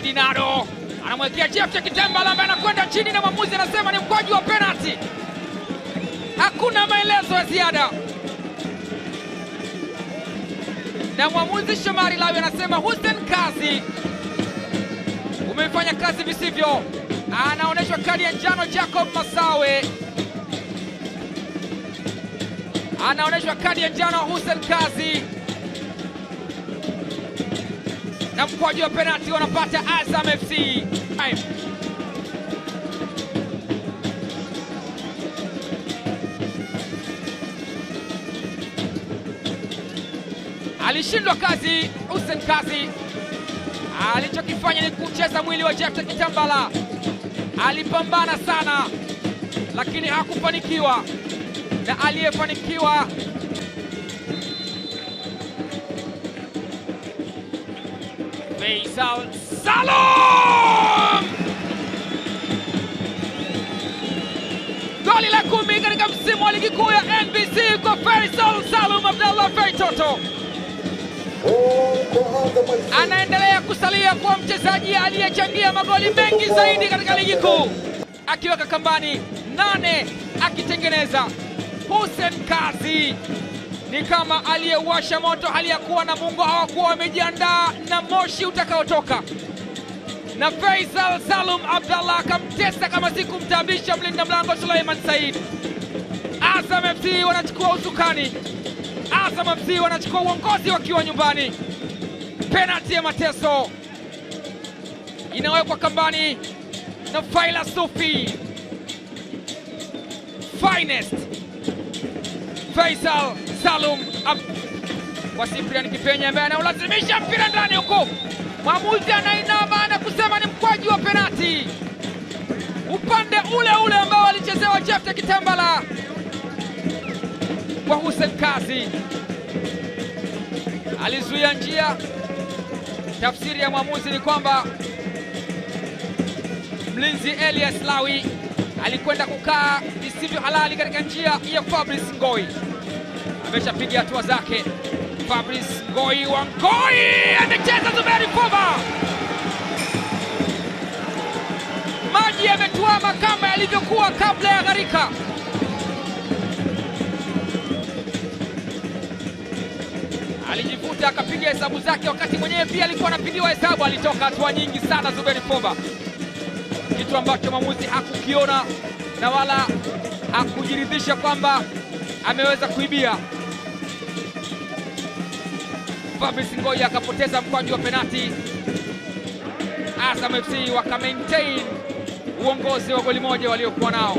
Idi Nado anamwekea Jephte Kitambala ambaye anakwenda chini na mwamuzi anasema ni mkwaju wa penalty. Hakuna maelezo ya ziada. Na mwamuzi Shomari Lawi anasema Hussein Kazi umefanya kazi visivyo. Anaonyeshwa kadi ya njano Jacob Masawe. Anaonyeshwa kadi ya njano Hussein Kazi. Na mkwaju wa penalty wanapata Azam FC. Alishindwa kazi Hussein Kazi. Alichokifanya ni kucheza mwili wa Jephte Kitambala. Alipambana sana lakini hakufanikiwa, na aliyefanikiwa Faisal Salum. Goli la 10 katika msimu wa ligi kuu ya NBC kwa Faisal Salum Abdallah Feitoto. Anaendelea kusalia kwa mchezaji aliyechangia magoli mengi zaidi katika ligi kuu, akiweka kambani 8 akitengeneza. Hussein Kazi ni kama aliyewasha moto hali ya kuwa Namungo hawakuwa wamejiandaa na moshi utakaotoka, na Faisal Salum Abdallah akamtesa kama sikumtabisha mlinda mlango Suleiman Said. Azam FC wanachukua usukani. Azam FC wanachukua uongozi wakiwa nyumbani. Penalty ya mateso inawekwa kambani na Faila Sufi. Finest Faisal Salum kwa Cyprian Kipenya ambaye anaulazimisha mpira ndani huko. Mwamuzi anainama na kusema ni mkwaju wa penalty. Upande ule ule ambao alichezewa Jephte Kitambala kwa Hussein Kazi. Alizuia njia. Tafsiri ya mwamuzi ni kwamba mlinzi Elias Lawi alikwenda kukaa isivyo halali katika njia ya Fabrice Ngoi. Ameshapiga hatua zake. Fabrice Ngoi wa Ngoi anacheza Zuberi Foba. Maji yametuama kama yalivyokuwa kabla ya gharika. Alijivuta akapiga hesabu zake, wakati mwenyewe pia alikuwa anapigiwa hesabu. Alitoka hatua nyingi sana Zuberi Foba, kitu ambacho mwamuzi hakukiona na wala hakujiridhisha kwamba ameweza kuibia. Fabrice Ngoi akapoteza mkwaju wa penalti. Azam FC waka maintain uongozi wa goli moja waliokuwa nao.